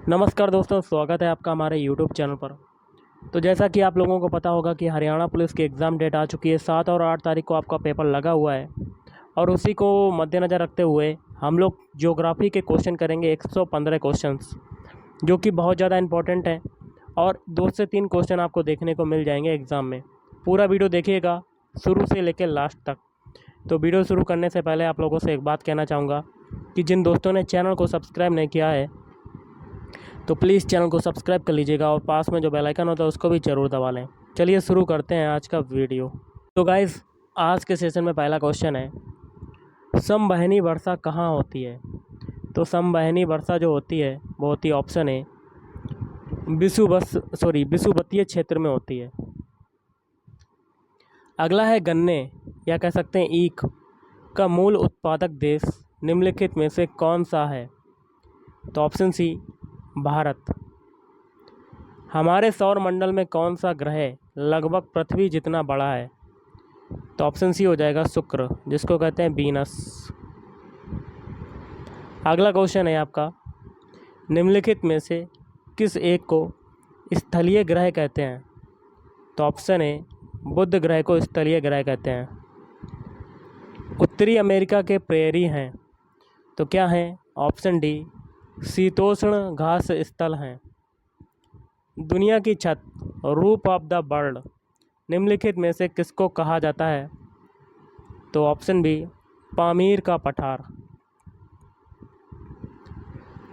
नमस्कार दोस्तों, स्वागत है आपका हमारे यूट्यूब चैनल पर। तो जैसा कि आप लोगों को पता होगा कि हरियाणा पुलिस की एग्ज़ाम डेट आ चुकी है। 7 और 8 तारीख को आपका पेपर लगा हुआ है और उसी को मद्देनज़र रखते हुए हम लोग ज्योग्राफी के क्वेश्चन करेंगे 115 क्वेश्चंस, जो कि बहुत ज़्यादा इंपॉर्टेंट हैं और 2 से 3 क्वेश्चन आपको देखने को मिल जाएंगे एग्ज़ाम में। पूरा वीडियो देखिएगा शुरू से लेकर लास्ट तक। तो वीडियो शुरू करने से पहले आप लोगों से एक बात कहना चाहूँगा कि जिन दोस्तों ने चैनल को सब्सक्राइब नहीं किया है तो प्लीज़ चैनल को सब्सक्राइब कर लीजिएगा और पास में जो बेल आइकन होता है उसको भी ज़रूर दबा लें। चलिए शुरू करते हैं आज का वीडियो। तो गाइज़, आज के सेशन में पहला क्वेश्चन है, समवहनी वर्षा कहाँ होती है? तो समवहनी वर्षा जो होती है वो होती है ऑप्शन ए विषुवतीय क्षेत्र में होती है। अगला है गन्ने या कह सकते हैं ईख का मूल उत्पादक देश निम्नलिखित में से कौन सा है? तो ऑप्शन सी भारत। हमारे सौर मंडल में कौन सा ग्रह लगभग पृथ्वी जितना बड़ा है? तो ऑप्शन सी हो जाएगा शुक्र, जिसको कहते हैं वीनस। अगला क्वेश्चन है आपका, निम्नलिखित में से किस एक को स्थलीय ग्रह कहते हैं? तो ऑप्शन ए बुध ग्रह को स्थलीय ग्रह कहते हैं। उत्तरी अमेरिका के प्रेरी हैं तो क्या हैं? ऑप्शन डी शीतोष्ण घास स्थल हैं। दुनिया की छत रूफ ऑफ द वर्ल्ड निम्नलिखित में से किसको कहा जाता है? तो ऑप्शन बी पामीर का पठार।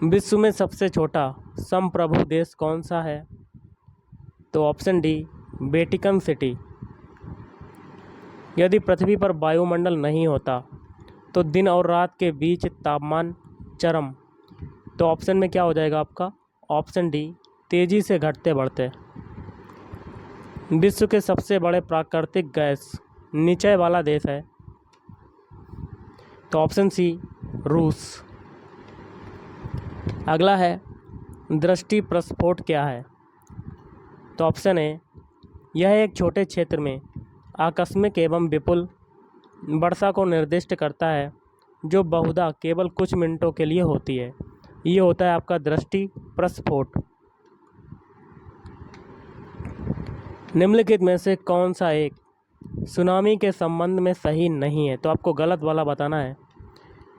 विश्व में सबसे छोटा संप्रभु देश कौन सा है? तो ऑप्शन डी वेटिकन सिटी। यदि पृथ्वी पर वायुमंडल नहीं होता तो दिन और रात के बीच तापमान चरम, तो ऑप्शन में क्या हो जाएगा आपका? ऑप्शन डी तेज़ी से घटते बढ़ते। विश्व के सबसे बड़े प्राकृतिक गैस निचय वाला देश है? तो ऑप्शन सी रूस। अगला है दृष्टि प्रस्फोट क्या है? तो ऑप्शन ए यह एक छोटे क्षेत्र में आकस्मिक एवं विपुल वर्षा को निर्दिष्ट करता है जो बहुधा केवल कुछ मिनटों के लिए होती है। ये होता है आपका दृष्टि प्रस्फोट। निम्नलिखित में से कौन सा एक सुनामी के संबंध में सही नहीं है? तो आपको गलत वाला बताना है।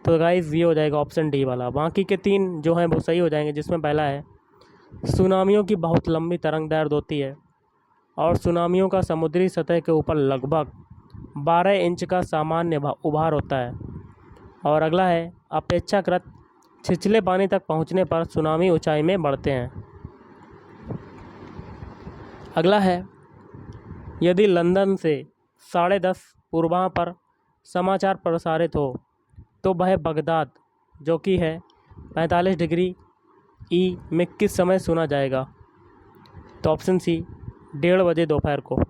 तो गाइस ये हो जाएगा ऑप्शन डी वाला। बाकी के 3 जो हैं वो सही हो जाएंगे, जिसमें पहला है सुनामियों की बहुत लंबी तरंग दैर्घ्य होती है और सुनामियों का समुद्री सतह के ऊपर लगभग 12 इंच का सामान्य उभार होता है। और अगला है अपेक्षाकृत छिछले पानी तक पहुंचने पर सुनामी ऊंचाई में बढ़ते हैं। अगला है यदि लंदन से 10:30 पूर्वाह्न पर समाचार प्रसारित हो तो वह बगदाद जो कि है 45 डिग्री ई में किस समय सुना जाएगा? तो ऑप्शन सी 1:30 बजे दोपहर को।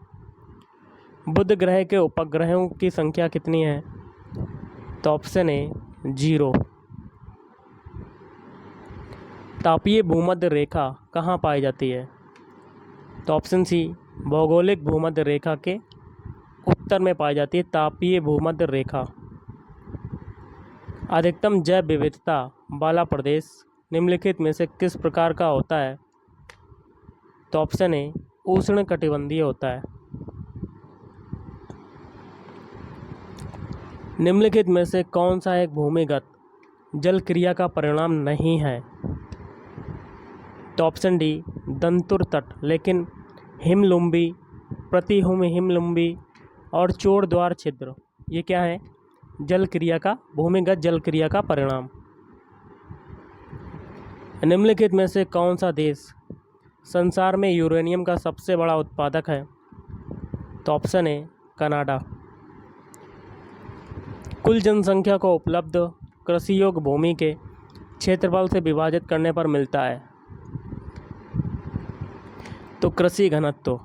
बुध ग्रह के उपग्रहों की संख्या कितनी है? तो ऑप्शन ए 0। तापीय भूमध्य रेखा कहाँ पाई जाती है? तो ऑप्शन सी भौगोलिक भूमध्य रेखा के उत्तर में पाई जाती है तापीय भूमध्य रेखा। अधिकतम जैव विविधता वाला प्रदेश निम्नलिखित में से किस प्रकार का होता है? तो ऑप्शन ए उष्णकटिबंधीय होता है। निम्नलिखित में से कौन सा एक भूमिगत जल क्रिया का परिणाम नहीं है? तो ऑप्शन डी दंतुर तट, लेकिन हिमलुम्बी, हिमलुम्बी और चोर द्वार छिद्र ये क्या है? जल क्रिया का, भूमिगत जल क्रिया का परिणाम। निम्नलिखित में से कौन सा देश संसार में यूरेनियम का सबसे बड़ा उत्पादक है? तो ऑप्शन ए कनाडा। कुल जनसंख्या को उपलब्ध कृषि योग्य भूमि के क्षेत्रफल से विभाजित करने पर मिलता है? तो कृषि घनत्व।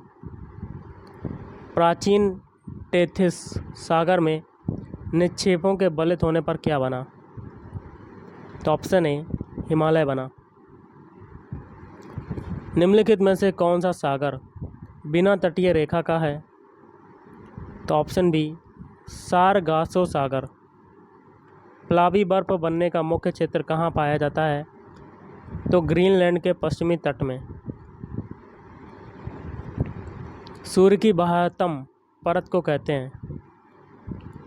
प्राचीन टेथिस सागर में निक्षेपों के बलित होने पर क्या बना? तो ऑप्शन ए हिमालय बना। निम्नलिखित में से कौन सा सागर बिना तटीय रेखा का है? तो ऑप्शन बी सारगासो सागर। प्लावी बर्फ बनने का मुख्य क्षेत्र कहाँ पाया जाता है? तो ग्रीनलैंड के पश्चिमी तट में। सूर्य की बाह्यतम परत को कहते हैं?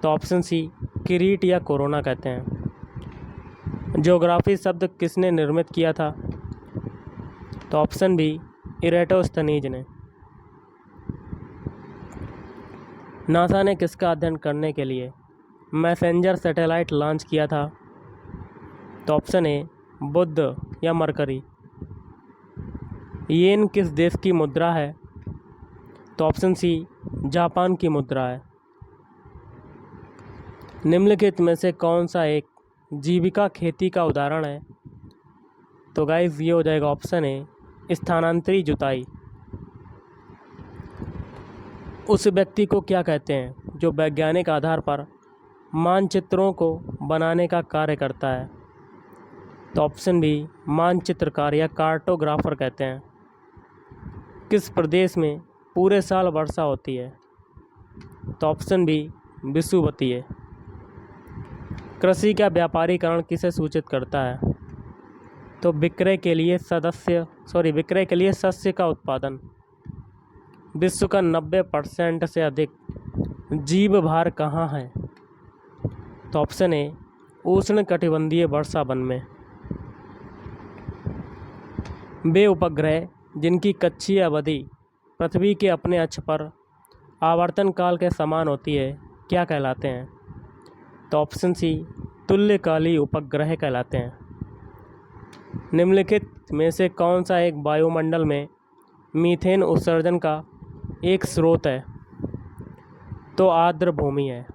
तो ऑप्शन सी किरीट या कोरोना कहते हैं। ज्योग्राफी शब्द किसने निर्मित किया था? तो ऑप्शन बी इरेटोस्थनीज ने। नासा ने किसका अध्ययन करने के लिए मैसेंजर सैटेलाइट लॉन्च किया था? तो ऑप्शन ए बुध या मरकरी। येन किस देश की मुद्रा है? तो ऑप्शन सी जापान की मुद्रा है। निम्नलिखित में से कौन सा एक जीविका खेती का उदाहरण है? तो गाइस ये हो जाएगा ऑप्शन ए स्थानांतरी जुताई। उस व्यक्ति को क्या कहते हैं जो वैज्ञानिक आधार पर मानचित्रों को बनाने का कार्य करता है? तो ऑप्शन बी मानचित्रकार या कार्टोग्राफर कहते हैं। किस प्रदेश में पूरे साल वर्षा होती है? तो ऑप्शन बी विषुवतीय। कृषि का व्यापारीकरण किसे सूचित करता है? तो विक्रय के लिए सस्य का उत्पादन। विश्व का 90% से अधिक जीव भार कहाँ है? तो ऑप्शन ए उष्ण कटिबंधीय वर्षा वन में। वे उपग्रह जिनकी कक्षीय अवधि पृथ्वी के अपने अक्ष पर आवर्तन काल के समान होती है क्या कहलाते हैं? तो ऑप्शन सी तुल्यकाली उपग्रह कहलाते हैं। निम्नलिखित में से कौन सा एक वायुमंडल में मीथेन उत्सर्जन का एक स्रोत है? तो आर्द्र भूमि है।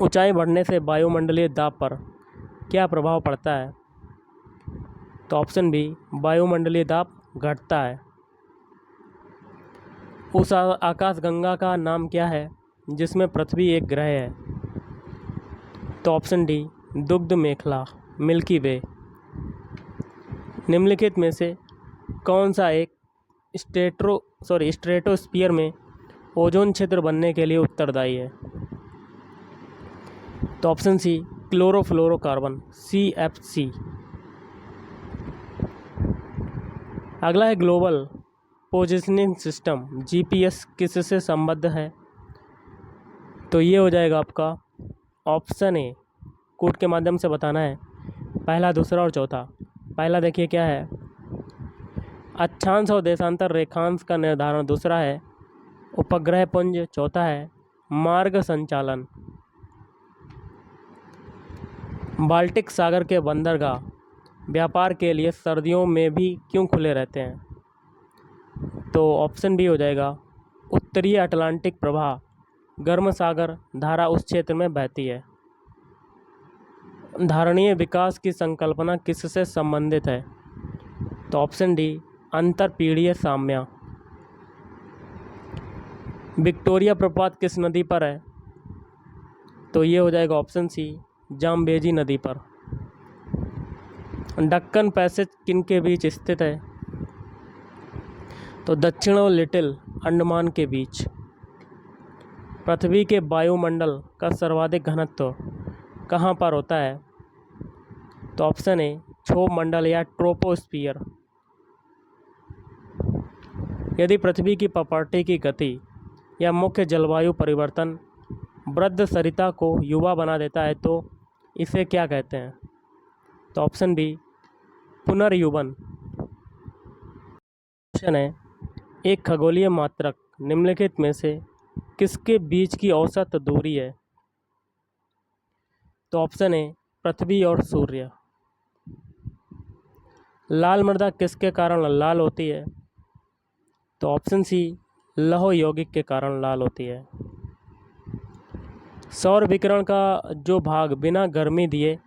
ऊंचाई बढ़ने से वायुमंडलीय दाब पर क्या प्रभाव पड़ता है? तो ऑप्शन बी वायुमंडलीय दाब घटता है। उस आकाशगंगा का नाम क्या है जिसमें पृथ्वी एक ग्रह है? तो ऑप्शन डी दुग्ध मेखला मिल्की वे। निम्नलिखित में से कौन सा एक स्ट्रेटोस्फीयर में ओजोन क्षेत्र बनने के लिए उत्तरदायी है? तो ऑप्शन सी क्लोरोफ्लोरोकार्बन CFC। अगला है ग्लोबल पोजिशनिंग सिस्टम GPS किससे संबद्ध है? तो ये हो जाएगा आपका ऑप्शन ए। कोड के माध्यम से बताना है, पहला, दूसरा और चौथा। पहला देखिए क्या है, अक्षांश और देशांतर रेखांश का निर्धारण। दूसरा है उपग्रह पुंज। चौथा है मार्ग संचालन। बाल्टिक सागर के बंदरगाह व्यापार के लिए सर्दियों में भी क्यों खुले रहते हैं? तो ऑप्शन बी हो जाएगा उत्तरीय अटलांटिक प्रवाह गर्म सागर धारा उस क्षेत्र में बहती है। धारणीय विकास की संकल्पना किससे संबंधित है? तो ऑप्शन डी अंतरपीढ़ीय साम्य। विक्टोरिया प्रपात किस नदी पर है? तो ये हो जाएगा ऑप्शन सी जाम्बेजी नदी पर। दक्कन पैसेज किन के बीच स्थित है? तो दक्षिण और लिटिल अंडमान के बीच। पृथ्वी के वायुमंडल का सर्वाधिक घनत्व कहाँ पर होता है? तो ऑप्शन ए क्षोभ मंडल या ट्रोपोस्फियर। यदि पृथ्वी की प्रॉपर्टी की गति या मुख्य जलवायु परिवर्तन वृद्ध सरिता को युवा बना देता है तो इसे क्या कहते हैं? तो ऑप्शन बी पुनर्युवन। क्वेश्चन है, एक खगोलीय मात्रक निम्नलिखित में से किसके बीच की औसत दूरी है? तो ऑप्शन ए पृथ्वी और सूर्य। लाल मृदा किसके कारण लाल होती है? तो ऑप्शन सी लौह यौगिक के कारण लाल होती है। सौर विकिरण का जो भाग बिना गर्मी दिए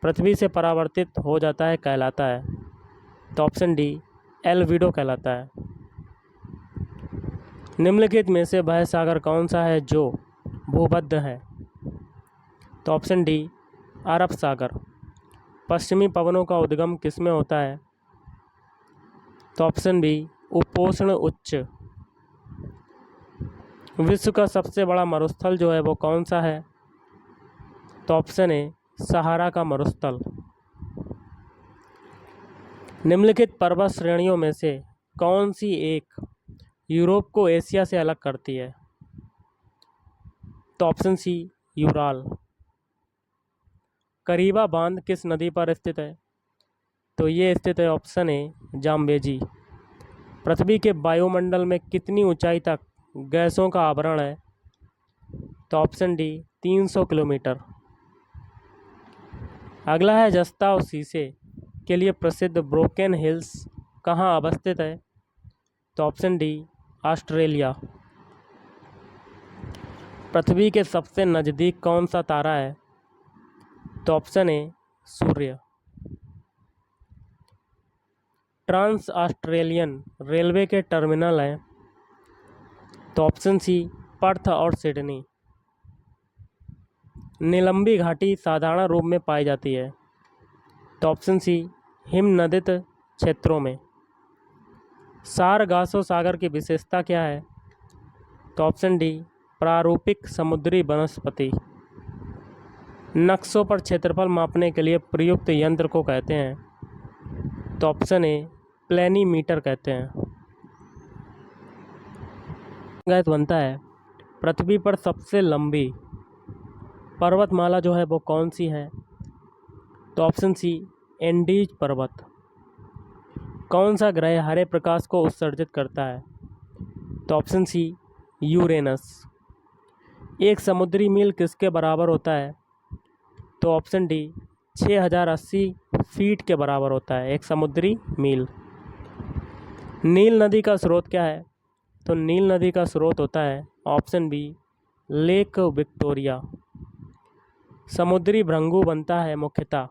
पृथ्वी से परावर्तित हो जाता है कहलाता है? तो ऑप्शन डी एल्विडो कहलाता है। निम्नलिखित में से वह सागर कौन सा है जो भूमध्य है? तो ऑप्शन डी अरब सागर। पश्चिमी पवनों का उद्गम किसमें होता है? तो ऑप्शन बी उपोष्ण उच्च। विश्व का सबसे बड़ा मरुस्थल जो है वो कौन सा है? तो ऑप्शन ए सहारा का मरुस्थल। निम्नलिखित पर्वत श्रेणियों में से कौन सी एक यूरोप को एशिया से अलग करती है? तो ऑप्शन सी यूराल। करीबा बांध किस नदी पर स्थित है? तो ये स्थित है ऑप्शन ए जाम्बेजी। पृथ्वी के वायुमंडल में कितनी ऊंचाई तक गैसों का आवरण है? तो ऑप्शन डी 300 किलोमीटर। अगला है जस्ता और शीशे के लिए प्रसिद्ध ब्रोकन हिल्स कहाँ अवस्थित है? तो ऑप्शन डी ऑस्ट्रेलिया। पृथ्वी के सबसे नज़दीक कौन सा तारा है? तो ऑप्शन ए सूर्य। ट्रांस ऑस्ट्रेलियन रेलवे के टर्मिनल हैं? तो ऑप्शन सी पर्थ और सिडनी। नीलंबी घाटी साधारण रूप में पाई जाती है? तो ऑप्शन सी हिमनदित क्षेत्रों में। सारगासो सागर की विशेषता क्या है? तो ऑप्शन डी प्रारूपिक समुद्री वनस्पति। नक्शों पर क्षेत्रफल मापने के लिए प्रयुक्त यंत्र को कहते हैं? तो ऑप्शन ए प्लेनीमीटर कहते हैं। गैस बनता है पृथ्वी पर सबसे लंबी पर्वतमाला जो है वो कौन सी है? तो ऑप्शन सी एंडीज पर्वत। कौन सा ग्रह हरे प्रकाश को उत्सर्जित करता है? तो ऑप्शन सी यूरेनस। एक समुद्री मील किसके बराबर होता है? तो ऑप्शन डी 6080 फीट के बराबर होता है एक समुद्री मील। नील नदी का स्रोत क्या है? तो नील नदी का स्रोत होता है ऑप्शन बी लेक विक्टोरिया। समुद्री भृंगु बनता है मुख्यतः?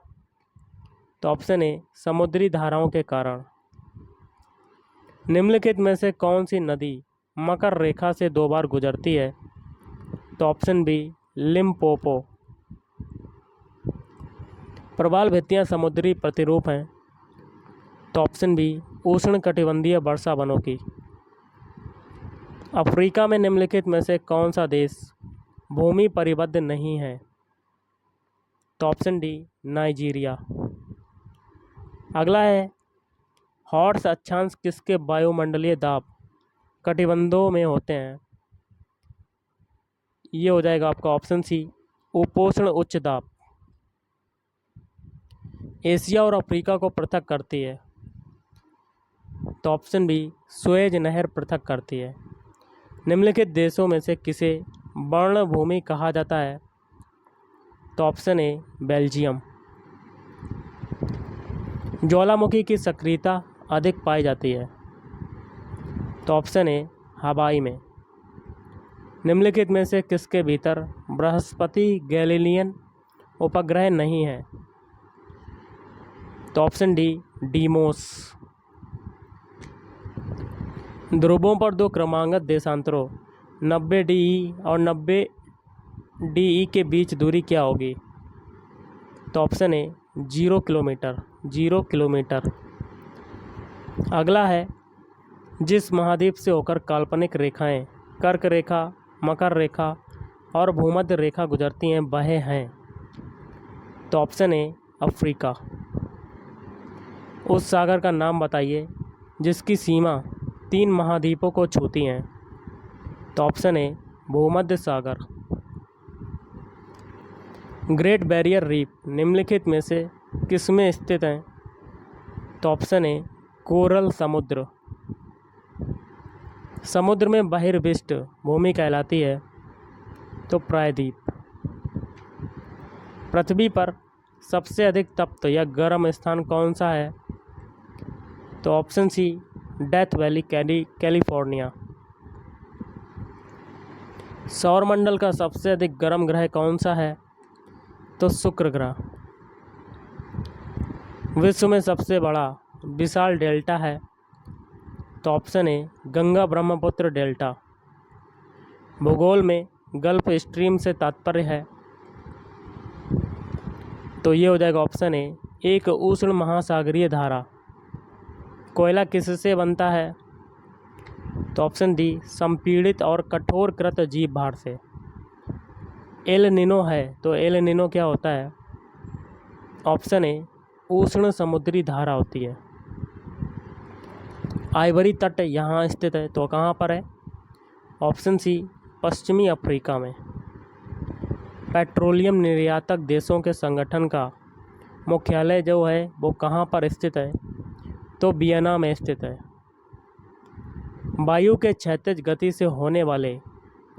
तो ऑप्शन ए समुद्री धाराओं के कारण। निम्नलिखित में से कौन सी नदी मकर रेखा से 2 बार गुजरती है? तो ऑप्शन बी लिम्पोपो। प्रवाल भित्तियाँ समुद्री प्रतिरूप हैं? तो ऑप्शन बी उष्णकटिबंधीय वर्षा वनों की। अफ्रीका में निम्नलिखित में से कौन सा देश भूमि परिबद्ध नहीं है? तो ऑप्शन डी नाइजीरिया। अगला है हॉर्स अक्षांश किसके वायुमंडलीय दाब कटिबंधों में होते हैं? ये हो जाएगा आपका ऑप्शन सी उपोष्ण उच्च दाब। एशिया और अफ्रीका को पृथक करती है? तो ऑप्शन बी सुएज नहर पृथक करती है। निम्नलिखित देशों में से किसे वर्णभूमि कहा जाता है? तो ऑप्शन ए बेल्जियम। ज्वालामुखी की सक्रियता अधिक पाई जाती है? तो ऑप्शन ए हवाई में। निम्नलिखित में से किसके भीतर बृहस्पति गैलीलियन उपग्रह नहीं है? तो ऑप्शन डी डीमोस। ध्रुवों पर 2 क्रमागत देशांतरों 90 DE और 90 DE के बीच दूरी क्या होगी? तो ऑप्शन ए 0 किलोमीटर। 0 किलोमीटर। अगला है जिस महाद्वीप से होकर काल्पनिक रेखाएं कर्क रेखा मकर रेखा और भूमध्य रेखा गुजरती हैं वह हैं? तो ऑप्शन ए अफ्रीका। उस सागर का नाम बताइए जिसकी सीमा 3 महाद्वीपों को छूती हैं? तो ऑप्शन ए भूमध्य सागर। ग्रेट बैरियर रीफ निम्नलिखित में से किसमें स्थित है? तो ऑप्शन ए कोरल समुद्र। समुद्र में बहिर्विष्ट भूमि कहलाती है? तो प्रायद्वीप। पृथ्वी पर सबसे अधिक तप्त या गर्म स्थान कौन सा है? तो option C Death Valley California. सौरमंडल का सबसे अधिक गर्म ग्रह कौन सा है? तो शुक्र ग्रह। विश्व में सबसे बड़ा विशाल डेल्टा है? तो ऑप्शन ए गंगा ब्रह्मपुत्र डेल्टा। भूगोल में गल्फ स्ट्रीम से तात्पर्य है? तो ये हो जाएगा ऑप्शन ए एक उष्ण महासागरीय धारा। कोयला किससे बनता है? तो ऑप्शन डी संपीड़ित और कठोरकृत जीव भार से। एल निनो है तो एल निनो क्या होता है? ऑप्शन ए उष्ण समुद्री धारा होती है। आइवरी तट यहाँ स्थित है, तो कहाँ पर है? ऑप्शन सी, पश्चिमी अफ्रीका में। पेट्रोलियम निर्यातक देशों के संगठन का मुख्यालय जो है वो कहाँ पर स्थित है? तो वियना में स्थित है। वायु के क्षैतिज गति से होने वाले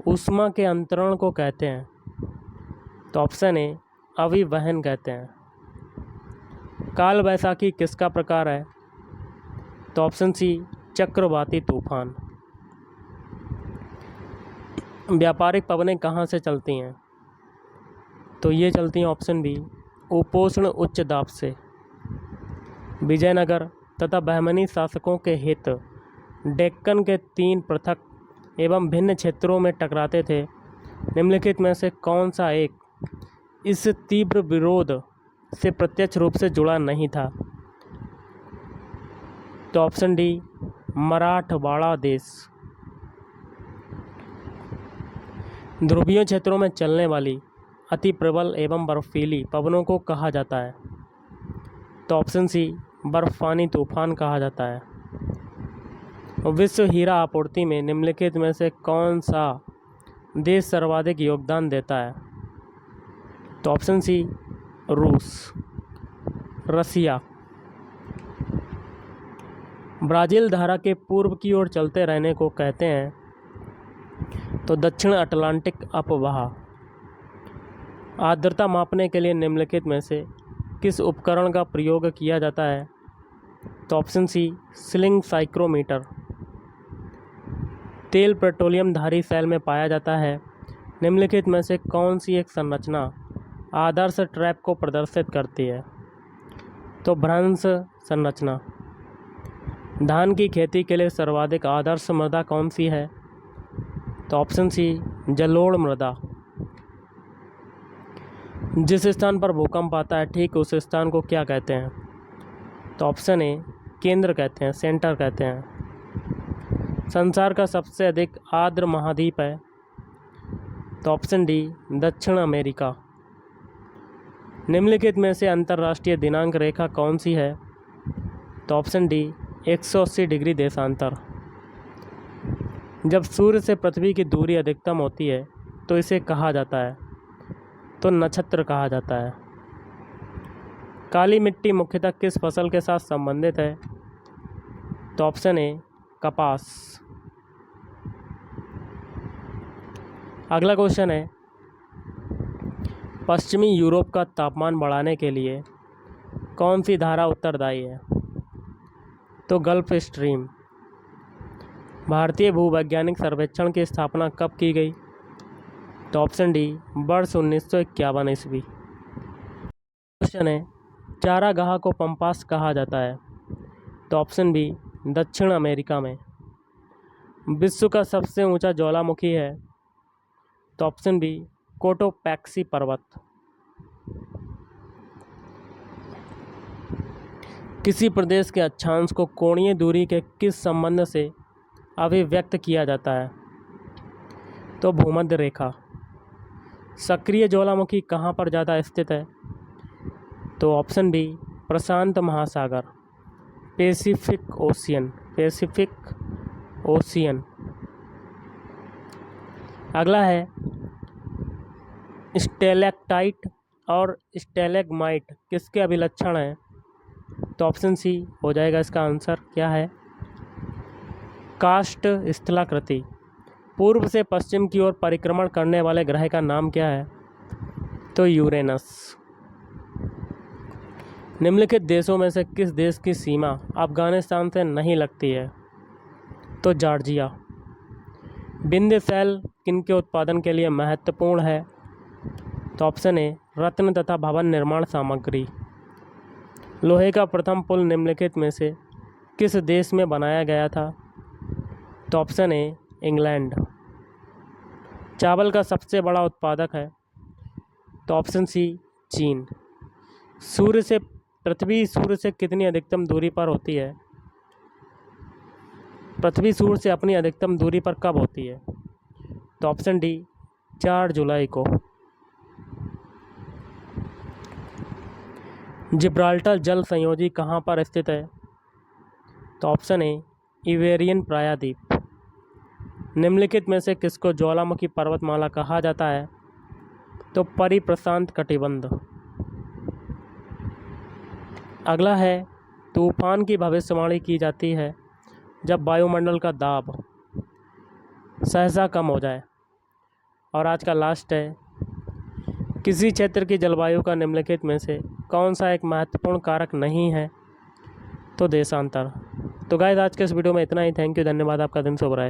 ऊष्मा के अंतरण को कहते हैं? तो ऑप्शन ए, अभिवहन कहते हैं। काल वैसाखी किसका प्रकार है? तो ऑप्शन सी, चक्रवाती तूफान। व्यापारिक पवनें कहाँ से चलती हैं? तो ये चलती हैं ऑप्शन बी, उपोष्ण उच्च दाब से। विजयनगर तथा बहमनी शासकों के हित डेक्कन के 3 पृथक एवं भिन्न क्षेत्रों में टकराते थे। निम्नलिखित में से कौन सा एक इस तीव्र विरोध से प्रत्यक्ष रूप से जुड़ा नहीं था? तो ऑप्शन डी, मराठवाड़ा देश। ध्रुवीय क्षेत्रों में चलने वाली अति प्रबल एवं बर्फीली पवनों को कहा जाता है? तो ऑप्शन सी, बर्फानी तूफान कहा जाता है। विश्व हीरा आपूर्ति में निम्नलिखित में से कौन सा देश सर्वाधिक योगदान देता है? तो ऑप्शन सी, रूस। रसिया। ब्राज़ील धारा के पूर्व की ओर चलते रहने को कहते हैं? तो दक्षिण अटलांटिक अपवाह। आर्द्रता मापने के लिए निम्नलिखित में से किस उपकरण का प्रयोग किया जाता है? तो ऑप्शन सी, स्लिंग साइक्रोमीटर। तेल पेट्रोलियम धारी सेल में पाया जाता है। निम्नलिखित में से कौन सी एक संरचना आदर्श ट्रैप को प्रदर्शित करती है? तो भ्रंश संरचना। धान की खेती के लिए सर्वाधिक आदर्श मृदा कौन सी है? तो ऑप्शन सी, जलोढ़ मृदा। जिस स्थान पर भूकंप आता है ठीक उस स्थान को क्या कहते हैं? तो ऑप्शन ए, केंद्र कहते हैं, सेंटर कहते हैं। संसार का सबसे अधिक आर्द्र महाद्वीप है? तो ऑप्शन डी, दक्षिण अमेरिका। निम्नलिखित में से अंतर्राष्ट्रीय दिनांक रेखा कौन सी है? तो ऑप्शन डी, 180 डिग्री देशांतर। जब सूर्य से पृथ्वी की दूरी अधिकतम होती है तो इसे कहा जाता है? तो नक्षत्र कहा जाता है। काली मिट्टी मुख्यतः किस फसल के साथ संबंधित है? तो ऑप्शन ए, कपास। अगला क्वेश्चन है, पश्चिमी यूरोप का तापमान बढ़ाने के लिए कौन सी धारा उत्तरदायी है? तो गल्फ स्ट्रीम। भारतीय भूवैज्ञानिक सर्वेक्षण की स्थापना कब की गई? तो ऑप्शन डी, वर्ष 1951 ईस्वी। क्वेश्चन है, चारागाह को पंपास कहा जाता है? तो ऑप्शन बी, दक्षिण अमेरिका में। विश्व का सबसे ऊंचा ज्वालामुखी है? तो ऑप्शन बी, कोटोपैक्सी पर्वत। किसी प्रदेश के अक्षांश को कोणीय दूरी के किस संबंध से अभिव्यक्त किया जाता है? तो भूमध्य रेखा। सक्रिय ज्वालामुखी कहाँ पर ज़्यादा स्थित है? तो ऑप्शन बी, प्रशांत महासागर, पैसिफिक ओशियन। अगला है, स्टेलेक्टाइट और स्टेलेग्माइट किसके अभिलक्षण हैं? तो ऑप्शन सी हो जाएगा इसका आंसर। क्या है? काष्ठ स्थलाकृति। पूर्व से पश्चिम की ओर परिक्रमण करने वाले ग्रह का नाम क्या है? तो यूरेनस। निम्नलिखित देशों में से किस देश की सीमा अफगानिस्तान से नहीं लगती है? तो जॉर्जिया। विंध्य शैल किनके उत्पादन के लिए महत्वपूर्ण है? तो ऑप्शन ए, रत्न तथा भवन निर्माण सामग्री। लोहे का प्रथम पुल निम्नलिखित में से किस देश में बनाया गया था? तो ऑप्शन ए, इंग्लैंड। चावल का सबसे बड़ा उत्पादक है? तो ऑप्शन सी, चीन। पृथ्वी सूर्य से कितनी अधिकतम दूरी पर होती है? पृथ्वी सूर्य से अपनी अधिकतम दूरी पर कब होती है? तो ऑप्शन डी, 4 जुलाई को। जिब्राल्टर जल संयोजी कहाँ पर स्थित है? तो ऑप्शन ए, इवेरियन प्रायद्वीप। निम्नलिखित में से किसको ज्वालामुखी पर्वतमाला कहा जाता है? तो परिप्रशांत कटिबंध। अगला है, तूफान की भविष्यवाणी की जाती है जब वायुमंडल का दाब सहसा कम हो जाए। और आज का लास्ट है, किसी क्षेत्र की जलवायु का निम्नलिखित में से कौन सा एक महत्वपूर्ण कारक नहीं है? तो देशांतर। तो गाइस, आज के इस वीडियो में इतना ही। थैंक यू, धन्यवाद। आपका दिन शुभ रहे।